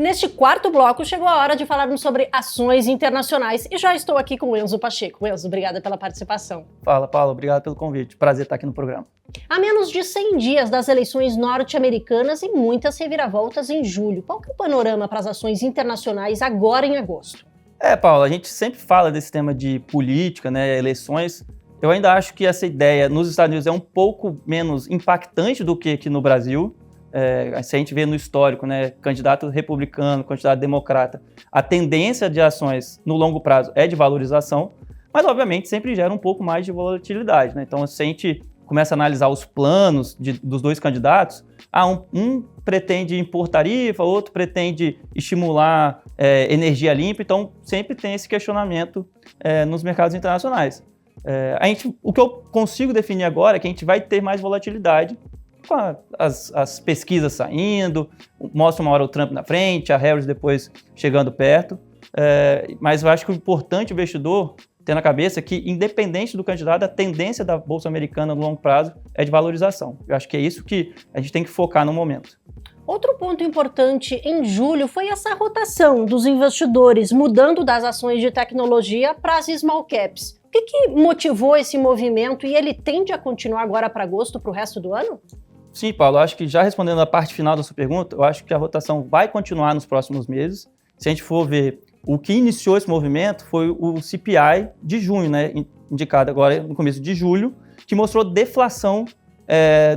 Neste quarto bloco, chegou a hora de falarmos sobre ações internacionais e já estou aqui com o Enzo Pacheco. Enzo, obrigada pela participação. Fala, Paulo, obrigado pelo convite. Prazer estar aqui no programa. Há menos de 100 dias das eleições norte-americanas e muitas reviravoltas em julho. Qual que é o panorama para as ações internacionais agora em agosto? Paulo, a gente sempre fala desse tema de política, né, eleições. Eu ainda acho que essa ideia nos Estados Unidos é um pouco menos impactante do que aqui no Brasil. Se a gente vê no histórico, né, candidato republicano, candidato democrata, a tendência de ações no longo prazo é de valorização, mas obviamente sempre gera um pouco mais de volatilidade, né? Então, se a gente começa a analisar os planos dos dois candidatos, um pretende impor tarifa, outro pretende estimular energia limpa, então sempre tem esse questionamento nos mercados internacionais. O que eu consigo definir agora é que a gente vai ter mais volatilidade com as pesquisas saindo, mostra uma hora o Trump na frente, a Harris depois chegando perto, mas eu acho que o importante o investidor ter na cabeça é que, independente do candidato, a tendência da Bolsa Americana no longo prazo é de valorização. Eu acho que é isso que a gente tem que focar no momento. Outro ponto importante em julho foi essa rotação dos investidores, mudando das ações de tecnologia para as small caps. O que motivou esse movimento e ele tende a continuar agora para agosto, para o resto do ano? Sim, Paulo, eu acho que já respondendo a parte final da sua pergunta, eu acho que a rotação vai continuar nos próximos meses. Se a gente for ver, o que iniciou esse movimento foi o CPI de junho, né, indicado agora no começo de julho, que mostrou deflação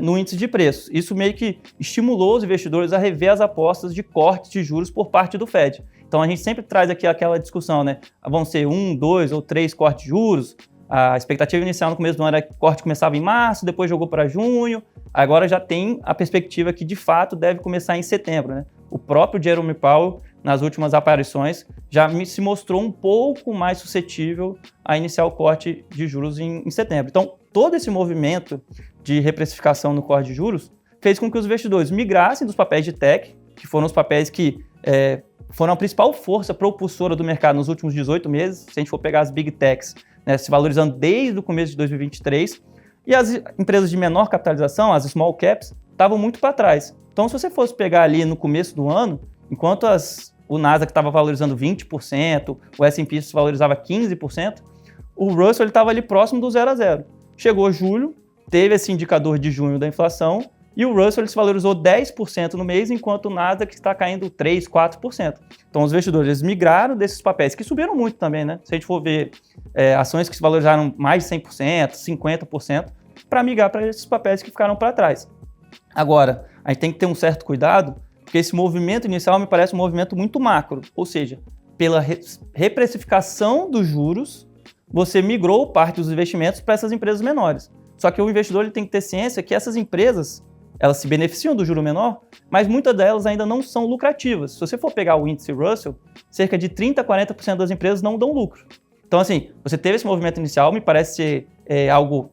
no índice de preços. Isso meio que estimulou os investidores a rever as apostas de corte de juros por parte do Fed. Então a gente sempre traz aqui aquela discussão, né? Vão ser 1, 2 ou 3 cortes de juros. A expectativa inicial no começo do ano era que o corte começava em março, depois jogou para junho. Agora já tem a perspectiva que de fato deve começar em setembro, né? O próprio Jerome Powell, nas últimas aparições, já se mostrou um pouco mais suscetível a iniciar o corte de juros em setembro. Então, todo esse movimento de reprecificação no corte de juros fez com que os investidores migrassem dos papéis de tech, que foram os papéis que foram a principal força propulsora do mercado nos últimos 18 meses, se a gente for pegar as big techs, né, se valorizando desde o começo de 2023, e as empresas de menor capitalização, as small caps, estavam muito para trás. Então, se você fosse pegar ali no começo do ano, enquanto o Nasdaq estava valorizando 20%, o S&P se valorizava 15%, o Russell estava ali próximo do 0 a 0. Chegou julho, teve esse indicador de junho da inflação, e o Russell ele se valorizou 10% no mês, enquanto o Nasdaq está caindo 3%, 4%. Então, os investidores migraram desses papéis, que subiram muito também, né? Se a gente for ver ações que se valorizaram mais de 100%, 50%, para migrar para esses papéis que ficaram para trás. Agora, a gente tem que ter um certo cuidado, porque esse movimento inicial me parece um movimento muito macro, ou seja, pela reprecificação dos juros, você migrou parte dos investimentos para essas empresas menores. Só que o investidor ele tem que ter ciência que essas empresas, elas se beneficiam do juro menor, mas muitas delas ainda não são lucrativas. Se você for pegar o índice Russell, cerca de 30% a 40% das empresas não dão lucro. Então, assim, você teve esse movimento inicial, me parece ser algo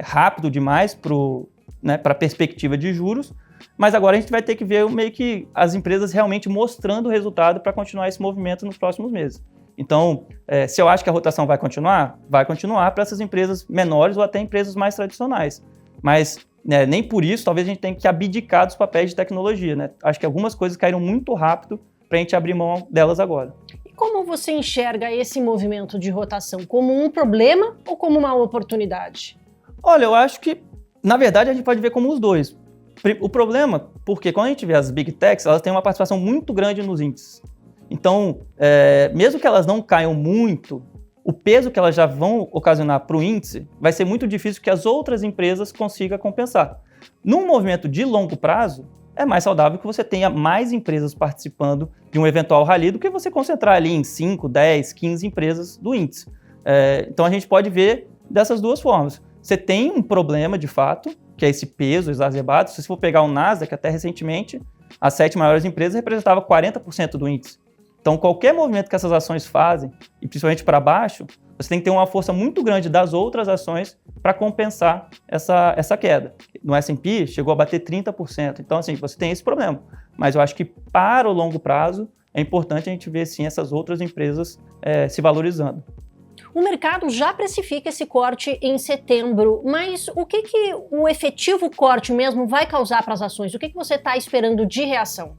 rápido demais para a perspectiva de juros, mas agora a gente vai ter que ver meio que as empresas realmente mostrando o resultado para continuar esse movimento nos próximos meses. Então, se eu acho que a rotação vai continuar para essas empresas menores ou até empresas mais tradicionais. Mas nem por isso, talvez a gente tenha que abdicar dos papéis de tecnologia, né? Acho que algumas coisas caíram muito rápido para a gente abrir mão delas agora. E como você enxerga esse movimento de rotação? Como um problema ou como uma oportunidade? Olha, eu acho que, na verdade, a gente pode ver como os dois. O problema, porque quando a gente vê as big techs, elas têm uma participação muito grande nos índices. Então, mesmo que elas não caiam muito, o peso que elas já vão ocasionar para o índice vai ser muito difícil que as outras empresas consigam compensar. Num movimento de longo prazo, é mais saudável que você tenha mais empresas participando de um eventual rally do que você concentrar ali em 5, 10, 15 empresas do índice. Então, a gente pode ver dessas duas formas. Você tem um problema, de fato, que é esse peso exacerbado. Se você for pegar o Nasdaq, até recentemente, as 7 maiores empresas representavam 40% do índice. Então, qualquer movimento que essas ações fazem, e principalmente para baixo, você tem que ter uma força muito grande das outras ações para compensar essa queda. No S&P, chegou a bater 30%. Então, assim, você tem esse problema. Mas eu acho que para o longo prazo, é importante a gente ver, sim, essas outras empresas se valorizando. O mercado já precifica esse corte em setembro, mas o que o efetivo corte mesmo vai causar para as ações? O que você está esperando de reação?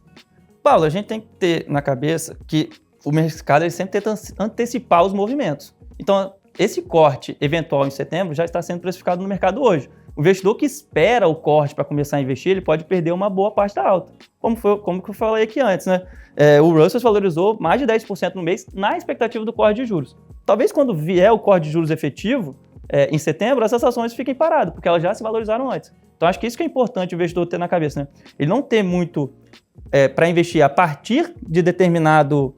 Paulo, a gente tem que ter na cabeça que o mercado ele sempre tenta antecipar os movimentos. Então, esse corte eventual em setembro já está sendo precificado no mercado hoje. O investidor que espera o corte para começar a investir, ele pode perder uma boa parte da alta. Como que eu falei aqui antes, né? O Russell valorizou mais de 10% no mês na expectativa do corte de juros. Talvez quando vier o corte de juros efetivo, em setembro, essas ações fiquem paradas, porque elas já se valorizaram antes. Então, acho que isso que é importante o investidor ter na cabeça, né? Ele não ter muito para investir a partir de determinado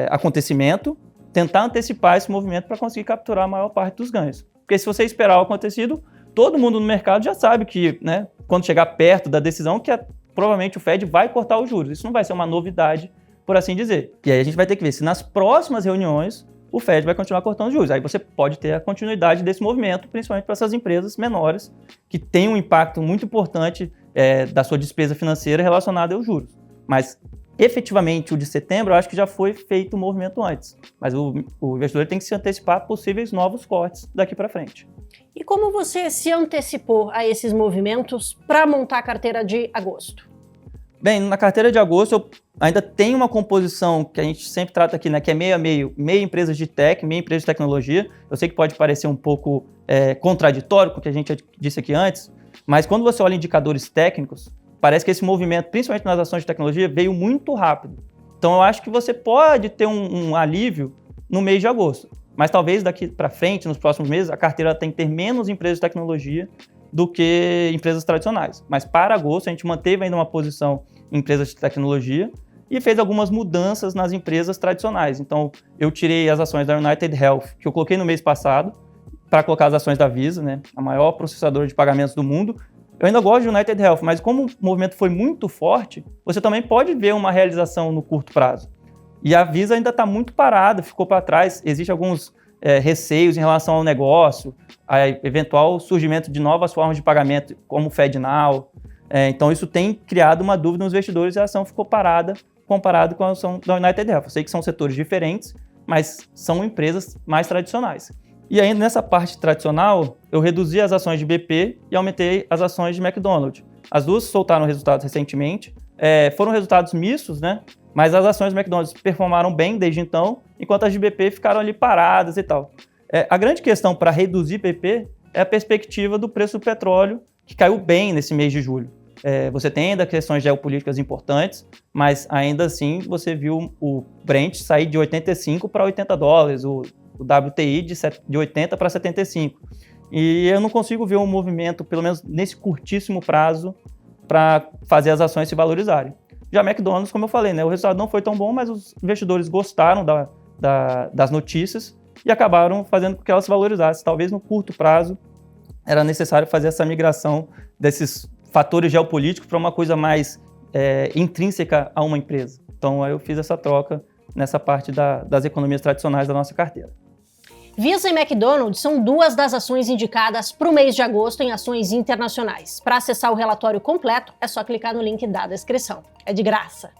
acontecimento, tentar antecipar esse movimento para conseguir capturar a maior parte dos ganhos. Porque se você esperar o acontecido, todo mundo no mercado já sabe que, né, quando chegar perto da decisão, que provavelmente o Fed vai cortar os juros. Isso não vai ser uma novidade, por assim dizer. E aí a gente vai ter que ver se nas próximas reuniões o Fed vai continuar cortando os juros. Aí você pode ter a continuidade desse movimento, principalmente para essas empresas menores, que têm um impacto muito importante da sua despesa financeira relacionada aos juros. Mas, efetivamente, o de setembro, eu acho que já foi feito o movimento antes. Mas o investidor tem que se antecipar a possíveis novos cortes daqui para frente. E como você se antecipou a esses movimentos para montar a carteira de agosto? Bem, na carteira de agosto eu ainda tenho uma composição que a gente sempre trata aqui, né, que é meio a meio, meio empresas de tech, meio empresas de tecnologia. Eu sei que pode parecer um pouco contraditório com o que a gente disse aqui antes, mas quando você olha indicadores técnicos, parece que esse movimento, principalmente nas ações de tecnologia, veio muito rápido. Então eu acho que você pode ter um alívio no mês de agosto, mas talvez daqui para frente, nos próximos meses, a carteira tem que ter menos empresas de tecnologia do que empresas tradicionais. Mas para agosto, a gente manteve ainda uma posição em empresas de tecnologia e fez algumas mudanças nas empresas tradicionais. Então, eu tirei as ações da United Health, que eu coloquei no mês passado, para colocar as ações da Visa, né, a maior processadora de pagamentos do mundo. Eu ainda gosto de United Health, mas como o movimento foi muito forte, você também pode ver uma realização no curto prazo. E a Visa ainda está muito parada, ficou para trás. Existem alguns receios em relação ao negócio, a eventual surgimento de novas formas de pagamento, como o FedNow. Então, isso tem criado uma dúvida nos investidores e a ação ficou parada comparado com a ação da United Health. Eu sei que são setores diferentes, mas são empresas mais tradicionais. E ainda nessa parte tradicional, eu reduzi as ações de BP e aumentei as ações de McDonald's. As duas soltaram resultados recentemente. Foram resultados mistos, né? Mas as ações do McDonald's performaram bem desde então, enquanto as de BP ficaram ali paradas e tal. A grande questão para reduzir BP é a perspectiva do preço do petróleo, que caiu bem nesse mês de julho. Você tem ainda questões geopolíticas importantes, mas ainda assim você viu o Brent sair de 85 para 80 dólares, o WTI de 80 para 75. E eu não consigo ver um movimento, pelo menos nesse curtíssimo prazo, para fazer as ações se valorizarem. Já a McDonald's, como eu falei, né, o resultado não foi tão bom, mas os investidores gostaram das notícias e acabaram fazendo com que ela se valorizasse. Talvez no curto prazo era necessário fazer essa migração desses fatores geopolíticos para uma coisa mais intrínseca a uma empresa. Então, aí eu fiz essa troca nessa parte das economias tradicionais da nossa carteira. Visa e McDonald's são duas das ações indicadas para o mês de agosto em ações internacionais. Para acessar o relatório completo, é só clicar no link da descrição. É de graça.